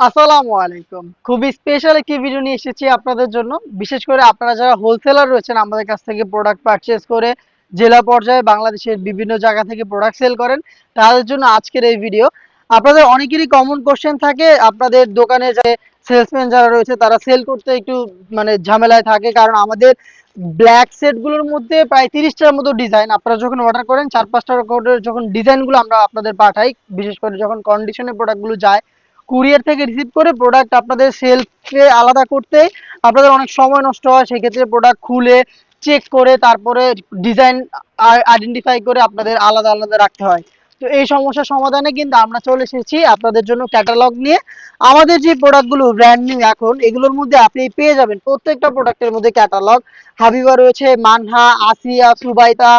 আসসালামু আলাইকুম। খুবই স্পেশাল একটি ভিডিও নিয়ে এসেছি আপনাদের জন্য। বিশেষ করে আপনারা যারা হোলসেলার রয়েছেন আমাদের কাছ থেকে প্রোডাক্ট পারচেজ করে জেলা পর্যায়ে বাংলাদেশের বিভিন্ন জায়গা থেকে প্রোডাক্ট সেল করেন, তাদের জন্য আজকের এই ভিডিও। আপনাদের অনেকেরই কমন কোশ্চেন থাকে, আপনাদের দোকানে যে সেলসম্যান যারা রয়েছে তারা সেল করতে একটু ঝামেলায় থাকে, কারণ আমাদের ব্ল্যাক সেটগুলোর মধ্যে প্রায় 30টার মতো ডিজাইন। আপনারা যখন অর্ডার করেন 4-5টা করে যখন ডিজাইনগুলো আমরা আপনাদের পাঠাই, বিশেষ করে যখন কন্ডিশনে প্রোডাক্টগুলো যায় কুরিয়ার থেকে রিসিভ করে প্রোডাক্ট আপনাদের সেলফে আলাদা করতে আপনাদের অনেক সময় নষ্ট হয়। সেক্ষেত্রে প্রোডাক্ট খুলে চেক করে তারপরে ডিজাইন আইডেন্টিফাই করে আপনাদের আলাদা আলাদা রাখতে হয়। তো এই সমস্যার সমাধানে কিন্তু আমরা চলে এসেছি আপনাদের জন্য ক্যাটালগ নিয়ে। আমাদের যে প্রোডাক্টগুলো ব্র্যান্ড নিউ এখন এগুলোর মধ্যে আপনি পেয়ে যাবেন প্রত্যেকটা প্রোডাক্টের মধ্যে ক্যাটালগ। হাবিবা রয়েছে, মানহা, আসিয়া, সুবাইতা।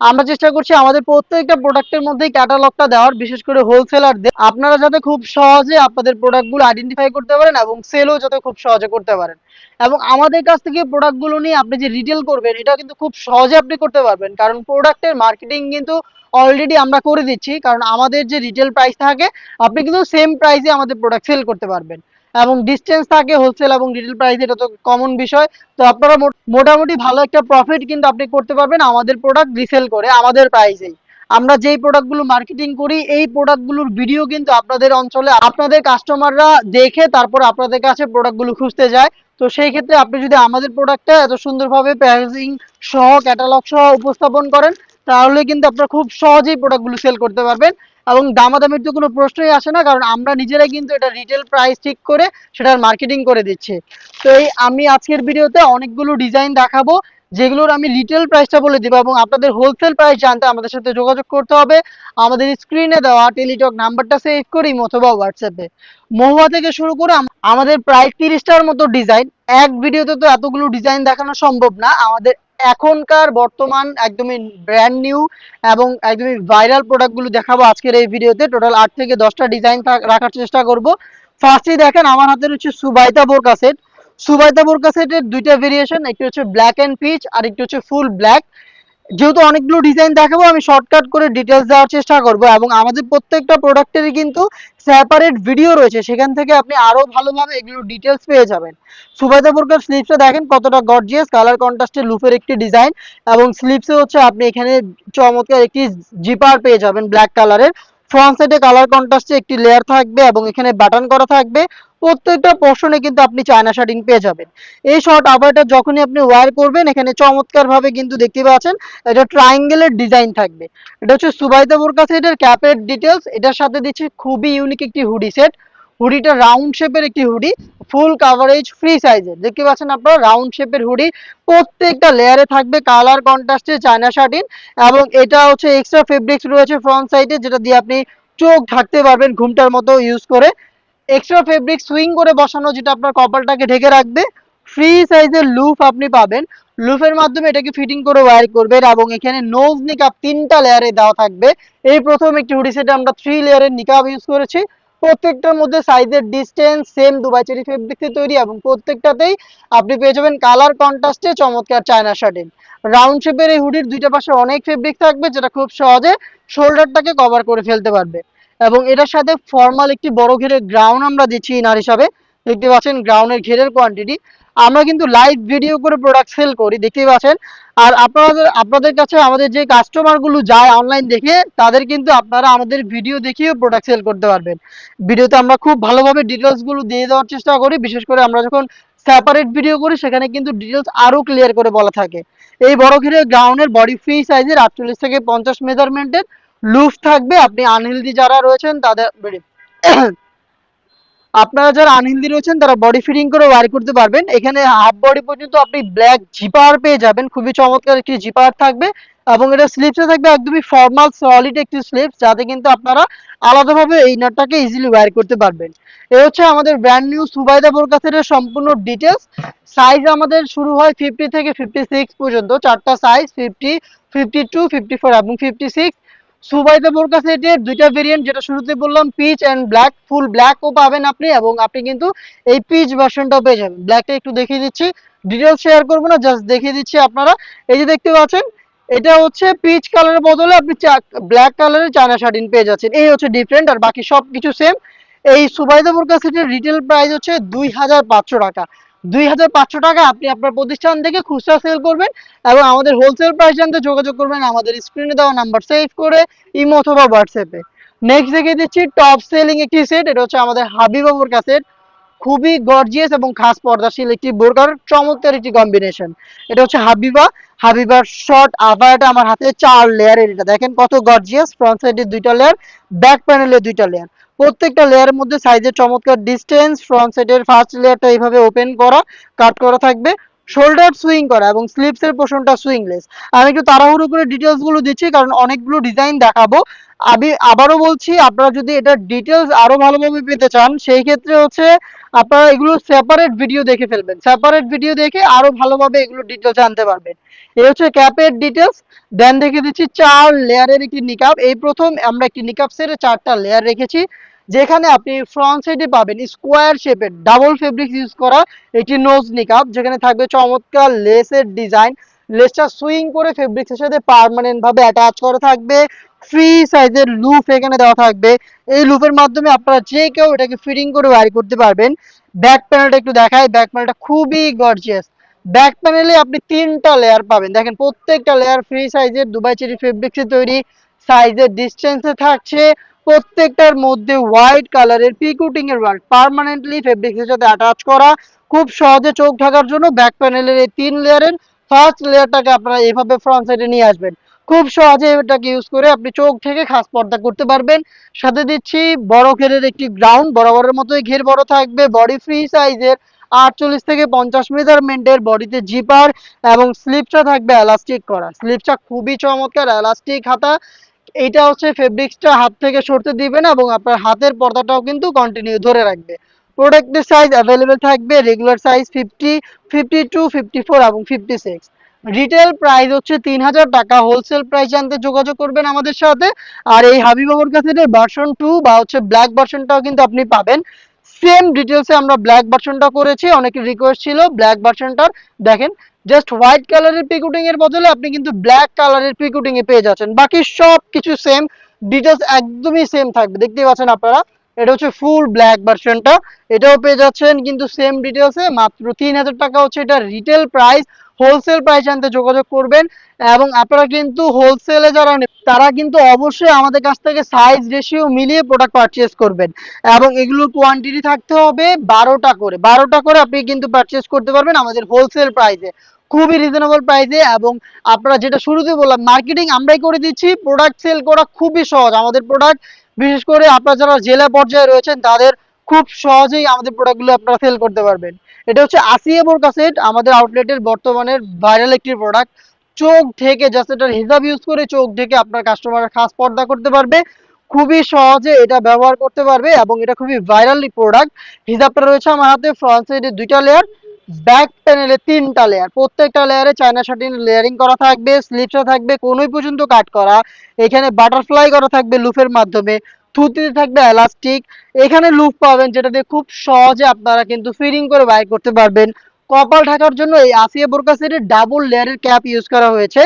আমরা চেষ্টা করছি আমাদের প্রত্যেকটা প্রোডাক্টের মধ্যেই ক্যাটালগটা দেওয়ার, বিশেষ করে হোলসেলারদের আপনারা যাতে খুব সহজে আপনাদের প্রোডাক্টগুলো আইডেন্টিফাই করতে পারেন এবং সেলও যাতে খুব সহজে করতে পারেন। এবং আমাদের কাছ থেকে প্রোডাক্টগুলো নিয়ে আপনি যে রিটেল করবেন এটা কিন্তু খুব সহজে আপনি করতে পারবেন, কারণ প্রোডাক্টের মার্কেটিং কিন্তু অলরেডি আমরা করে দিচ্ছি। কারণ আমাদের যে রিটেল প্রাইস থাকে আপনি কিন্তু সেম প্রাইসে আমাদের প্রোডাক্ট সেল করতে পারবেন, এবং ডিসটেন্স থাকে হোলসেল এবং রিটেল প্রাইস, এটা তো কমন বিষয়। তো আপনারা মোটামুটি ভালো একটা প্রফিট কিন্তু আপনি করতে পারবেন আমাদের প্রোডাক্ট রিসেল করে আমাদের প্রাইসেই। আমরা যেই প্রোডাক্টগুলো মার্কেটিং করি এই প্রোডাক্টগুলোর ভিডিও কিন্তু আপনাদের অঞ্চলে আপনাদের কাস্টমাররা দেখে তারপর আপনাদের কাছে প্রোডাক্টগুলো খুঁজতে যায়। তো সেই ক্ষেত্রে আপনি যদি আমাদের প্রোডাক্টটা এত সুন্দরভাবে প্যাকেজিং সহ ক্যাটালগ সহ উপস্থাপন করেন তাহলে কিন্তু আপনারা খুব সহজেই প্রোডাক্টগুলো সেল করতে পারবেন। এবং দামাদামির তো কোনো প্রশ্নই আসে না, কারণ আমরা নিজেরাই কিন্তু এটা রিটেল প্রাইস ঠিক করে সেটার মার্কেটিং করে দিচ্ছি। তো এই আমি আজকের ভিডিওতে অনেকগুলো ডিজাইন দেখাবো যেগুলোর আমি রিটেল প্রাইসটা বলে দিব, এবং আপনাদের হোলসেল প্রাইস জানতে আমাদের সাথে যোগাযোগ করতে হবে আমাদের স্ক্রিনে দেওয়া টেলিটক নাম্বারটা সেভ করি অথবা হোয়াটসঅ্যাপে। মহুয়া থেকে শুরু করে আমাদের প্রায় 30টার মতো ডিজাইন। এক ভিডিওতে তো এতগুলো ডিজাইন দেখানো সম্ভব না। আমাদের এখনকার বর্তমান একদমই ব্র্যান্ড নিউ এবং একদমই ভাইরাল প্রোডাক্টগুলো দেখাবো আজকের এই ভিডিওতে। টোটাল 8 থেকে 10টা ডিজাইন রাখার চেষ্টা করব। ফার্স্টেই দেখেন আমার হাতে রয়েছে সুবাইতা বোরকা সেট। সুবাইতা বোরকা সেটের দুইটা ভেরিয়েশন, একটি হচ্ছে ব্ল্যাক এন্ড পিচ আর একটি হচ্ছে ফুল ব্ল্যাক। যেহেতু অনেকগুলো ডিজাইন দেখাবো আমি শর্টকাট করে ডিটেলস দেওয়ার চেষ্টা করব, এবং আমাদের প্রত্যেকটা প্রোডাক্টেরই কিন্তু সেপারেট ভিডিও রয়েছে, সেখান থেকে আপনি আরো ভালোভাবে এগুলো ডিটেলস পেয়ে যাবেন। সুবাইদা বোরকার স্লিপসটা দেখেন কতটা গর্জিয়াস, কালার কন্ট্রাস্টে লুপের একটি ডিজাইন, এবং স্লিপসে হচ্ছে আপনি এখানে চমৎকার একটি জিপার পেয়ে যাবেন ব্ল্যাক কালারের। ফ্রন্ট সাইডে কালার কন্ট্রাস্টে একটি লেয়ার থাকবে এবং এখানে বাটন করা থাকবে। প্রত্যেকটা পোর্শনে কিন্তু আপনি চায়না শার্টিং পেয়ে যাবেন। এই শর্ট আবারটা যখনই আপনি ওয়্যার করবেন এখানে চমৎকার ভাবে কিন্তু দেখতে পাচ্ছেন এটা ট্রায়াঙ্গেলের ডিজাইন থাকবে। এটা হচ্ছে সুবাইদা বোরকা সেটের ক্যাপের ডিটেলস। এটার সাথে দিচ্ছে খুবই ইউনিক একটি হুডি সেট। হুডিটা রাউন্ড শেপের একটি হুডি, ফুল কাভারেজ ফ্রি সাইজের। দেখতে পাচ্ছেন আপনারা রাউন্ড শেপের হুডি, প্রত্যেকটা লেয়ারে থাকবে কালার কন্ট্রাস্টে চায়না শার্টিন, এবং এটা হচ্ছে এক্সট্রা ফেব্রিক্স রয়েছে ফ্রন্ট সাইডে যেটা দিয়ে আপনি চোখ ঢাকতে পারবেন ঘুমটার মতো ইউজ করে। এক্সট্রা ফেব্রিক সুইং করে বসানো যেটা আপনার কপালটাকে ঢেকে রাখবে। ফ্রি সাইজের লুপ আপনি পাবেন, লুপের মাধ্যমে এটাকে ফিটিং করে ওয়্যার করবেন, এবং এখানে নোজ নিকাপ 3টা লেয়ারে দেওয়া থাকবে। এই প্রথম একটি হুডি সেটে আমরা 3 লেয়ারের নিকাপ ইউজ করেছি। প্রত্যেকটার মধ্যে সাইজের ডিসটেন্স সেম দুবাই চেরি ফেব্রিক্সে তৈরি, এবং প্রত্যেকটাতেই আপনি পেয়ে যাবেন কালার কন্ট্রাস্টে চমৎকার চায়না শার্টিন। রাউন্ড শেপের এই হুডির দুইটা পাশে অনেক ফেব্রিক থাকবে যেটা খুব সহজে শোল্ডারটাকে কভার করে ফেলতে পারবে। এবং এটার সাথে ফর্মাল একটি বড় ঘেরের গ্রাউন্ড আমরা দিচ্ছি ইনার হিসাবে। দেখতে পাচ্ছেন গ্রাউন্ডের ঘেরের কোয়ান্টিটি। আমরা কিন্তু লাইভ ভিডিও করে প্রোডাক্ট সেল করি, দেখতেই পাচ্ছেন। আর আপনাদের কাছে আমাদের যে কাস্টমার গুলো যায় অনলাইন দেখে তাদের কিন্তু আপনারা আমাদের ভিডিও দেখিয়েও প্রোডাক্ট সেল করতে পারবেন। ভিডিওতে আমরা খুব ভালোভাবে ডিটেলস গুলো দিয়ে দেওয়ার চেষ্টা করি, বিশেষ করে আমরা যখন সেপারেট ভিডিও করি সেখানে কিন্তু ডিটেলস আরো ক্লিয়ার করে বলা থাকে। এই বড় ঘেরের গ্রাউন্ডের বডি ফ্রি সাইজের 48 থেকে 50 মেজারমেন্টের লুফ থাকবে। আপনি আনহেলদি যারা রয়েছেন তাদের আপনারা যারা আনহেলদি রয়েছেন তারা বডি ফিটিং করে ওয়্যার করতে পারবেন। এখানে হাফ বডি পর্যন্ত আপনি ব্ল্যাক জিপার পেয়ে যাবেন, খুবই চমৎকার একটি জিপার থাকবে, এবং এটা স্লিপসে থাকবে একদমই ফর্মাল সলিড একটি স্লিপস, যাতে কিন্তু আপনারা আলাদাভাবে এই নাটটাকে ইজিলি ওয়্যার করতে পারবেন। এই হচ্ছে আমাদের ব্র্যান্ড নিউ সুবাইদা বোরকা সেটের সম্পূর্ণ ডিটেলস। সাইজ আমাদের শুরু হয় 50 থেকে 56 পর্যন্ত, চারটা সাইজ 50, 52, 54 এবং 56। সুবাইদা বোরকা সেটের দুইটা ভেরিয়েন্ট, যেটা শুরুতে বললাম পিচ এন্ড ব্ল্যাক, ফুল ব্ল্যাকও পাবেন আপনি, এবং আপনি কিন্তু এই পিচ ভার্সনটাও পেয়ে যাবেন। ব্ল্যাকটা একটু দেখিয়ে দিচ্ছি, ডিটেলস শেয়ার করবো না, জাস্ট দেখিয়ে দিচ্ছি আপনারা। এই যে দেখতে পাচ্ছেন এটা হচ্ছে পিচ কালারের বদলে আপনি ব্ল্যাক কালারের চায়না শার্টিন পেয়ে যাচ্ছেন। এই হচ্ছে ডিফারেন্ট, আর বাকি সবকিছু সেম। এই সুবাইদা বোরকা সেটের রিটেল প্রাইস হচ্ছে 2,500 টাকা। 2,500 টাকা আপনি আপনার প্রতিষ্ঠান থেকে খুচরা সেল করবেন, এবং আমাদের হোলসেল প্রাইস জানতে যোগাযোগ করবেন আমাদের স্ক্রিনে দেওয়া নাম্বার সেভ করে ইমো অথবা হোয়াটসঅ্যাপে। নেক্সট দেখিয়ে দিচ্ছি টপ সেলিং একটি সেট, এটা হচ্ছে আমাদের হাবিবা বোরকা সেট। খুবই গর্জিয়াস এবং খাস পর্দাশীল একটি বোরকার চমৎকার একটি কম্বিনেশন। এটা হচ্ছে হাবিবা, হাবিবার শর্ট আভায়াটা আমার হাতে 4 লেয়ারের। এটা দেখেন কত গর্জিয়াস, ফ্রন্ট সাইডে 2টা লেয়ার, ব্যাক প্যানেলে 2টা লেয়ার, প্রত্যেকটা লেয়ারের মধ্যে সাইজের চমৎকার ডিস্টেন্স। ফ্রন্ট সাইডের ফার্স্ট লেয়ারটা এইভাবে ওপেন করা, কাট করা থাকবে, শোল্ডার সুইং করা এবং স্লিপসের পোর্শনটা সুইংলেস। আমি একটু তাড়াহুড়ো করে ডিটেলস গুলো দিচ্ছি কারণ অনেকগুলো ডিজাইন দেখাবো। আমি আবারও বলছি, আপনারা যদি এটার ডিটেলস আরো ভালোভাবে পেতে চান সেই ক্ষেত্রে হচ্ছে আপনারা এগুলো সেপারেট ভিডিও দেখে ফেলবেন, সেপারেট ভিডিও দেখে আরো ভালোভাবে এগুলো ডিটেলস জানতে পারবেন। এই হচ্ছে ক্যাপের ডিটেলস। দেন দেখে দিচ্ছি 4 লেয়ারের একটি নিকাব। এই প্রথম আমরা একটি নিকাব সেটে 4টা লেয়ার রেখেছি, যেখানে আপনি ফ্রন্ট সাইডে পাবেন স্কোয়ার শেপের ডাবল ফেব্রিক্স ইউজ করা একটি নোজ নিকাব, যেখানে থাকবে চমৎকার লেসের ডিজাইন। লেসটা সুইং করে ফেব্রিক্সের সাথে পার্মানেন্ট ভাবে অ্যাটাচ করা থাকবে। ফ্রি সাইজের লুপ এখানে দেওয়া থাকবে। এই লুপের মাধ্যমে আপনারা যে কেউ এটাকে ফিটিং করে ওয়্যার করতে পারবেন। ব্যাক প্যানেলটা একটু দেখাই, ব্যাক প্যানেলটা খুবই গর্জিয়াস। ব্যাক প্যানেলে আপনি 3টা লেয়ার পাবেন, দেখেন প্রত্যেকটা লেয়ার ফ্রি সাইজের দুবাই চেরি ফেব্রিক্সে তৈরি, সাইজের ডিস্টেন্সে থাকছে। প্রত্যেকটার মধ্যে হোয়াইট কালারের পিকুটিং এর ওয়ার্ক পার্মানেন্টলি ফেব্রিক্সের সাথে অ্যাটাচ করা। খুব সহজে চোখ ঢাকার জন্য ব্যাক প্যানেলের এই 3 লেয়ারের ফার্স্ট লেয়ারটাকে আপনারা এইভাবে ফ্রন্ট সাইডে নিয়ে আসবেন। খুব সহজে এটাকে ইউজ করে আপনি চোখ থেকে খাস পর্দা করতে পারবেন। সাথে দিচ্ছি বড় ঘেরের একটি গ্রাউন্ড, বরাবরের মতোই ঘের বড় থাকবে, বডি ফ্রি সাইজের 48 থেকে 50 মেজারমেন্টের, বডিতে জিপার এবং স্লিপসটা থাকবে এলাস্টিক করা। স্লিপসটা খুবই চমৎকার এলাস্টিক হাতা। এইটা হচ্ছে ফেব্রিক্সটা হাত থেকে সরতে দিবে না এবং আপনার হাতের পর্দাটাও কিন্তু কন্টিনিউ ধরে রাখবে। প্রোডাক্টের সাইজ অ্যাভেলেবেল থাকবে, রেগুলার সাইজ 50, 52, 54 এবং 56। রিটেল প্রাইস হচ্ছে 3,000 টাকা। হোলসেল প্রাইস জানতে যোগাযোগ করবেন আমাদের সাথে। আর এই হাবিবাবুর কাছে ভার্সন 2 বা হচ্ছে ব্ল্যাক ভার্সনটাও কিন্তু আপনি পাবেন। সেম ডিটেলসে আমরা ব্ল্যাক ভার্সনটা করেছি, অনেকের রিকোয়েস্ট ছিল ব্ল্যাক ভার্সনটার। দেখেন জাস্ট হোয়াইট কালারের পিকুটিং এর বদলে আপনি কিন্তু ব্ল্যাক কালারের পিকুটিং এ পেয়ে যাচ্ছেন, বাকি সব কিছু সেম, ডিটেলস একদমই সেম থাকবে। দেখতেই পাচ্ছেন আপনারা, এটা হচ্ছে ফুল ব্ল্যাক ভার্সনটা, এটাও পেয়ে যাচ্ছেন কিন্তু সেম ডিটেলসে। মাত্র 3,000 টাকা হচ্ছে এটা রিটেল প্রাইস। হোলসেল প্রাইস জানতে যোগাযোগ করবেন। এবং আপনারা কিন্তু হোলসেলে যারা তারা কিন্তু অবশ্যই আমাদের কাছ থেকে সাইজ রেশিও মিলিয়ে প্রোডাক্ট পারচেজ করবেন, এবং এগুলোর কোয়ান্টিটি থাকতে হবে 12টা করে। 12টা করে আপনি কিন্তু পারচেজ করতে পারবেন আমাদের হোলসেল প্রাইসে, খুবই রিজনেবল প্রাইসে। এবং আপনারা যেটা শুরুতে বললাম, মার্কেটিং আমরাই করে দিচ্ছি, প্রোডাক্ট সেল করা খুবই সহজ। আমাদের প্রোডাক্ট বিশেষ করে আপনারা যারা জেলা পর্যায়ে রয়েছেন তাদের খুব সহজেই আমাদের প্রোডাক্টগুলো আপনারা সেল করতে পারবেন। এটা হচ্ছে আসিয়া বোরকা সেট, আমাদের আউটলেটের বর্তমানের ভাইরাল একটি প্রোডাক্ট। চোখ ঢেকে জাস্ট এটার হিজাব ইউজ করে চোখ ঢেকে আপনার কাস্টমার খাস পর্দা করতে পারবে, খুবই সহজে এটা ব্যবহার করতে পারবে এবং এটা খুবই ভাইরাল প্রোডাক্ট। হিজাবটা রয়েছে আমার হাতে, ফ্রন্ট সাইডে 2টা লেয়ার, ব্যাক প্যানেলে 3টা লেয়ার, প্রত্যেকটা লেয়ারে চায়না শাটিন লেয়ারিং করা থাকবে, স্লিপসটা থাকবে কোনোই পর্যন্ত কাট করা, এখানে বাটারফ্লাই করা থাকবে লুফের মাধ্যমে, থুতিতে থাকবে এলাস্টিক, এখানে লুপ পাবেন যেটা দিয়ে খুব সহজে আপনারা কিন্তু ফিটিং করে বাই করতে পারবেন। কপাল ঢাকার জন্য এই আসিয়া বোরকা সেটের ডাবল লেয়ারের ক্যাপ ইউজ করা হয়েছে,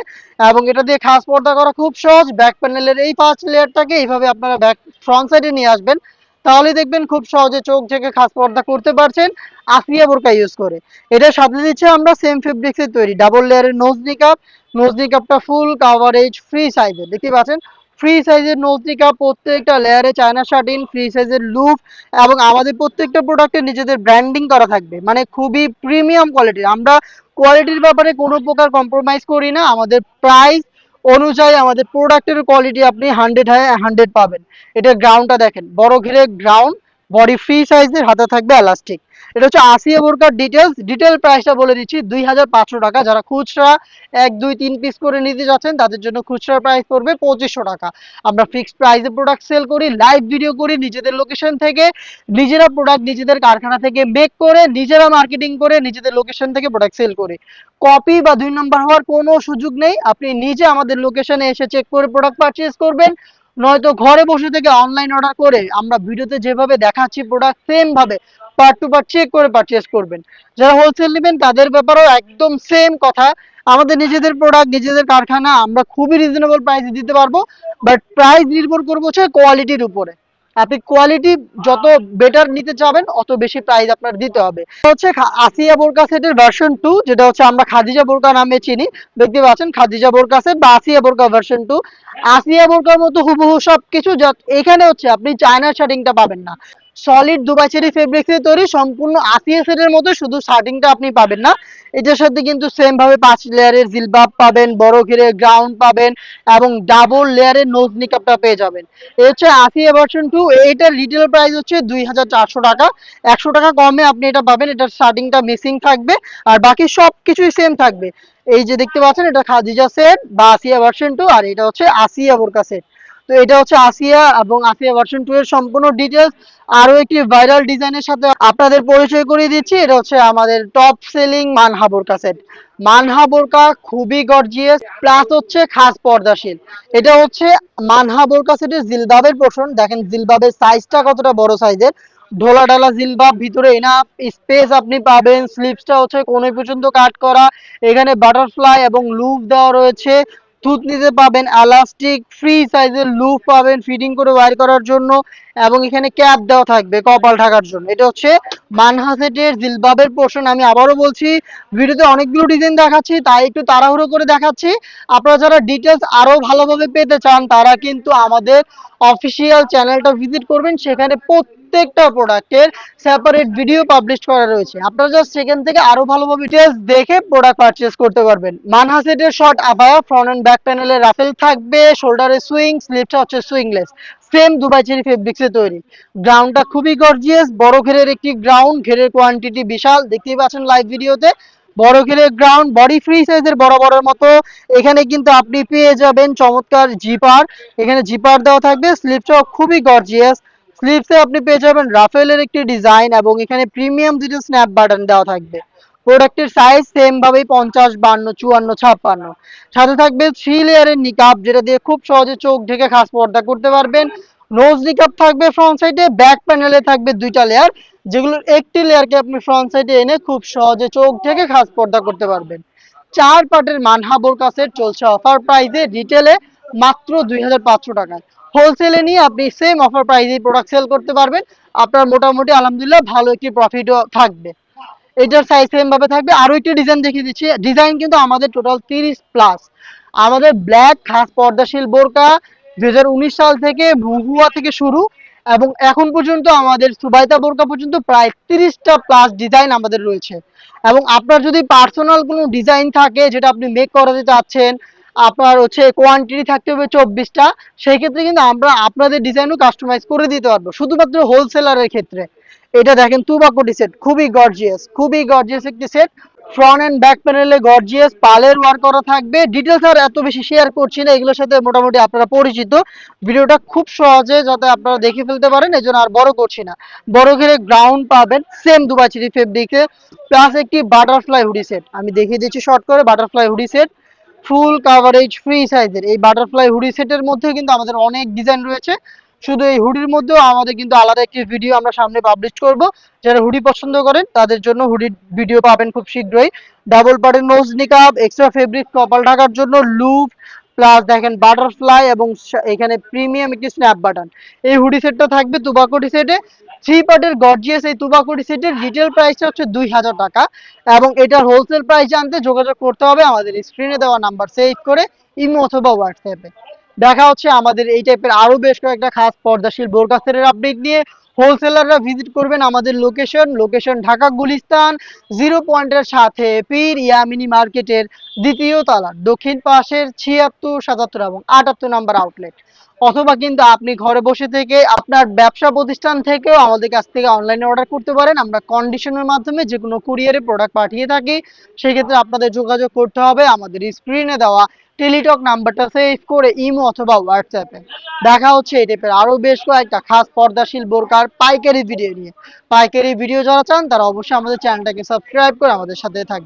এবং এটা দিয়ে খাস পর্দা করা খুব সহজ। ব্যাক প্যানেলের এই 5 লেয়ারটাকে এইভাবে আপনারা ব্যাক ফ্রন্ট সাইডে নিয়ে আসবেন, তাহলে দেখবেন খুব সহজে চোখ থেকে খাস পর্দা করতে পারছেন আসিয়া বোরকা ইউজ করে। এটার সাথে দিচ্ছে আমরা সেম ফেব্রিক্সের তৈরি ডাবল লেয়ারের নোজ নিকাপ। নোজ নিকাপটা ফুল কাভারেজ ফ্রি সাইজের, দেখতে পাচ্ছেন ফ্রি সাইজের নোজ নিকাপ, প্রত্যেকটা লেয়ারে চায়না শাটিন, ফ্রি সাইজের লুপ, এবং আমাদের প্রত্যেকটা প্রোডাক্টে নিজেদের ব্র্যান্ডিং করা থাকবে, মানে খুবই প্রিমিয়াম কোয়ালিটির। আমরা কোয়ালিটির ব্যাপারে কোনো প্রকার কম্প্রোমাইজ করি না, আমাদের প্রাইস অনুযায়ী আমাদের প্রোডাক্টের কোয়ালিটি আপনি 100 পাবেন। এটা গ্রাউন্ডটা দেখেন, বড় ঘিরে গ্রাউন্ড, বডি ফ্রি সাইজের, হাতে থাকবে এলাস্টিক। এটা হচ্ছে আসিয়া বোরকার ডিটেলস। ডিটেল প্রাইসটা বলে দিচ্ছি 2,500 টাকা। যারা খুচরা 1, 2, 3 পিস করে নিতে যাচ্ছেন তাদের জন্য খুচরা প্রাইস পড়বে 2,500 টাকা। আমরা ফিক্সড প্রাইসে প্রোডাক্ট সেল করি, লাইভ ভিডিও করি নিজেদের লোকেশন থেকে, নিজেরা প্রোডাক্ট নিজেদের কারখানা থেকে মেক করে, নিজেরা মার্কেটিং করে, নিজেদের লোকেশন থেকে প্রোডাক্ট সেল করি। কপি বা 2 নম্বর হওয়ার কোনো সুযোগ নেই। আপনি নিজে আমাদের লোকেশনে এসে চেক করে প্রোডাক্ট পারচেজ করবেন, নয়তো ঘরে বসে থেকে অনলাইন অর্ডার করে আমরা ভিডিওতে যেভাবে দেখাচ্ছি প্রোডাক্ট সেম ভাবে পার্ট টু পার্ট চেক করে পারচেজ করবেন। যারা হোলসেল নেবেন তাদের ব্যাপারেও একদম সেম কথা। আমাদের নিজেদের প্রোডাক্ট, নিজেদের কারখানা, আমরা খুবই রিজনেবল প্রাইসে দিতে পারবো, বাট প্রাইস নির্ভর করবো হচ্ছে কোয়ালিটির উপরে। আপনি কোয়ালিটি যত বেটার নিতে চাবেন অত বেশি প্রাইস আপনার দিতে হবে। হচ্ছে আসিয়া বোরকা সেটের ভার্সন 2, যেটা হচ্ছে আমরা খাদিজা বোরকা নামে চিনি। দেখতে পাচ্ছেন খাদিজা বোরকা সেট বা আসিয়া বোরকা ভার্সন 2। আসিয়া বোরকার মতো হুবহু সবকিছু, এখানে হচ্ছে আপনি চায়নার শার্টিংটা পাবেন না। সলিড দুবাই চেরি ফেব্রিক্সে তৈরি সম্পূর্ণ আসিয়া সেটের মতো, শুধু শার্টিংটা আপনি পাবেন না, এটার সাথে কিন্তু সেম ভাবে 5 লেয়ারের জিলবাব পাবেন, বড় ঘেরের গ্রাউন্ড পাবেন এবং ডাবল লেয়ারের নোজ নিকাপটা পেয়ে যাবেন। এই হচ্ছে আসিয়া ভার্সন 2। এটার রিটেল প্রাইস হচ্ছে 2400 টাকা। 100 টাকা কমে আপনি এটা পাবেন। এটার স্টার্টিংটা মিসিং থাকবে আর বাকি সব কিছুই সেম থাকবে। এই যে দেখতে পাচ্ছেন, এটা খাদিজা সেট বা আসিয়া ভার্সন 2, আর এটা হচ্ছে আসিয়া বোরকা সেট। তো এটা হচ্ছে আসিয়া এবং আসিয়া ভার্সন 2 এর সম্পূর্ণ ডিটেলস। আরো একটি ভাইরাল ডিজাইনের সাথে আপনাদের পরিচয় করিয়ে দিচ্ছি। এটা হচ্ছে আমাদের টপ সেলিং মানহা বোরকা সেট। মানহা বোরকা খুবই গর্জিয়াস প্লাস হচ্ছে খাস পর্দাশীল। এটা হচ্ছে মানহা বোরকা সেটের জিলবাবের পোর্শন। দেখেন জিলবাবের সাইজটা কতটা বড় সাইজের, ঢোলা ঢালা জিলবাব, ভিতরে এনাফ স্পেস আপনি পাবেন। স্লিভসটা হচ্ছে কোণে পর্যন্ত কাট করা, এখানে বাটারফ্লাই এবং লুপ দেওয়া রয়েছে। থুতনিতে পাবেন এলাস্টিক ফ্রি সাইজের লুপ পাবেন ফিটিং করে ওয়্যার করার জন্য, এবং এখানে ক্যাপ দেওয়া থাকবে কপাল ঢাকার জন্য। এটা হচ্ছে মানহা সেটের জিলবাবের পোর্শন। আমি আবারও বলছি, ভিডিওতে অনেকগুলো ডিজাইন দেখাচ্ছি তাই একটু তাড়াহুড়ো করে দেখাচ্ছি। আপনারা যারা ডিটেলস আরো ভালোভাবে পেতে চান তারা কিন্তু আমাদের অফিসিয়াল চ্যানেলটা ভিজিট করবেন, সেখানে প্রত্যেকটা প্রোডাক্টের সেপারেট ভিডিও পাবলিশ করা রয়েছে। আপনারা জাস্ট সেখান থেকে আরো ভালোভাবে ডিটেলস দেখে প্রোডাক্ট পারচেজ করতে পারবেন। মানহা সেটের short abaya, front end back প্যানেলে রাফেল থাকবে, শোল্ডারে সুইং, স্লিভটা হচ্ছে সুইংলেস, সেম দুবাই চেরি ফেব্রিক্সে তৈরি। গ্রাউন্ডটা খুবই গর্জিয়াস, বড় ঘেরের একটি গ্রাউন্ড, ঘেরের কোয়ান্টিটি বিশাল, দেখতেই পাচ্ছেন লাইভ ভিডিওতে। বড় ঘেরের গ্রাউন্ড, বডি ফ্রি সাইজের বরাবরের মতো। এখানে কিন্তু আপনি পেয়ে যাবেন চমৎকার জিপার, এখানে জিপার দেওয়া থাকবে। স্লিভটাও খুবই গর্জিয়াস, স্লিভসে আপনি পেয়ে যাবেন রাফেলের একটি ডিজাইন এবং এখানে প্রিমিয়াম দুটো স্ন্যাপ বাটন দেওয়া থাকবে। প্রোডাক্টের সাইজ সেম ভাবেই 50, 52, 54, 56। সাথে থাকবে 3 লেয়ারের নিকাব, যেটা দিয়ে খুব সহজে চোখ ঢেকে খাস পর্দা করতে পারবেন। নোজ নিকাব থাকবে ফ্রন্ট সাইডে, ব্যাক প্যানেলে থাকবে 2টা লেয়ার, যেগুলোর একটি লেয়ারকে আপনি ফ্রন্ট সাইডে এনে খুব সহজে চোখ ঢেকে খাস পর্দা করতে পারবেন। 4 পার্টের মানহা বোরকা সেট চলছে অফার প্রাইসে, রিটেলে মাত্র 2500 টাকায়। হোলসেলে নিয়ে আপনি সেম অফার প্রাইসে প্রোডাক্ট সেল করতে পারবেন। আপনার মোটামুটি আলহামদুলিল্লাহ ভালো একটি প্রফিটও থাকবে। এটার সাইজ সেম ভাবে থাকবে। আরো একটি ডিজাইন দেখিয়ে দিচ্ছি। ডিজাইন কিন্তু আমাদের টোটাল 30+। আমাদের ব্ল্যাক খাস পর্দাশীল বোরকা 2019 সাল থেকে মহুয়া থেকে শুরু এবং এখন পর্যন্ত আমাদের সুবাইতা বোরকা পর্যন্ত প্রায় 30টা+ ডিজাইন আমাদের রয়েছে। এবং আপনার যদি পার্সোনাল কোনো ডিজাইন থাকে যেটা আপনি মেক করাতে চাচ্ছেন, আপনার হচ্ছে কোয়ান্টিটি থাকতে হবে 24টা, সেই ক্ষেত্রে কিন্তু আমরা আপনাদের ডিজাইনও কাস্টমাইজ করে দিতে পারবো, শুধুমাত্র হোলসেলারের ক্ষেত্রে। এটা দেখেন তুবাকুটি সেট, খুবই গর্জিয়াস, খুবই গর্জিয়াস একটি সেট। ফ্রন্ট এন্ড ব্যাক প্যানেলে গর্জিয়াস পালের ওয়ার্ক করা থাকবে। ডিটেলস আর এত বেশি শেয়ার করছি না, এগুলোর সাথে মোটামুটি আপনারা পরিচিত। ভিডিওটা খুব সহজে যাতে আপনারা দেখে ফেলতে পারেন এই জন্য আর বড় করছি না। বড় ঘেরে গ্রাউন্ড পাবেন সেম দুবাই চেরি ফেব্রিকে, প্লাস একটি বাটারফ্লাই হুডি সেট। আমি দেখিয়ে দিচ্ছি শর্ট করে। Butterfly hoodie set full coverage free সাইজের। এই বাটারফ্লাই হুডি সেটের মধ্যে কিন্তু আমাদের অনেক ডিজাইন রয়েছে। শুধু এই হুডির মধ্যেও আমাদের কিন্তু আলাদা একটি ভিডিও আমরা সামনে পাবলিশ করব। যারা হুডি পছন্দ করেন তাদের জন্য হুডির ভিডিও পাবেন খুব শীঘ্রই। ডাবল পার্টের নোজ নিকাব, এক্সট্রা ফেব্রিক কপাল ঢাকার জন্য লুপ, প্লাস দেখেন বাটারফ্লাই এবং এখানে প্রিমিয়াম একটি স্ন্যাপ বাটন। এই হুডি সেটটা থাকবে তুবাকুটি সেটে। 3 পার্টের গর্জিয়াস এই তুবাকুটি সেটের রিটেল প্রাইসটা হচ্ছে 2000 টাকা এবং এটার হোলসেল প্রাইস জানতে যোগাযোগ করতে হবে আমাদের স্ক্রিনে দেওয়া নাম্বার সেভ করে ইমো অথবা হোয়াটসঅ্যাপে। দেখা হচ্ছে আমাদের এই টাইপের আরো বেশ কয়েকটা খাস পর্দাশীল বোরকা সেটের আপডেট নিয়ে। হোলসেলাররা ভিজিট করবেন আমাদের লোকেশন ঢাকা গুলিস্তান 0 পয়েন্টের সাথে পীর ইয়ামিনী মার্কেটের 2য় তলার দক্ষিণ পাশের 76, 77 এবং 78 নাম্বার আউটলেট। অথবা কিন্তু আপনি ঘরে বসে থেকে আপনার ব্যবসা প্রতিষ্ঠান থেকেও আমাদের কাছ থেকে অনলাইনে অর্ডার করতে পারেন। আমরা কন্ডিশনের মাধ্যমে যে কোনো কুরিয়ারে প্রোডাক্ট পাঠিয়ে থাকি। সেই ক্ষেত্রে আপনাদের যোগাযোগ করতে হবে আমাদের স্ক্রিনে দেওয়া টেলিটক নাম্বারটা সেভ করে ইমো অথবা হোয়াটসঅ্যাপে। দেখা হচ্ছে এই টাইপের আরো বেশ কয়েকটা খাস পর্দাশীল বোরকার পাইকারি ভিডিও নিয়ে। পাইকারি ভিডিও যারা চান তারা অবশ্যই আমাদের চ্যানেলটাকে সাবস্ক্রাইব করে আমাদের সাথে থাকবে।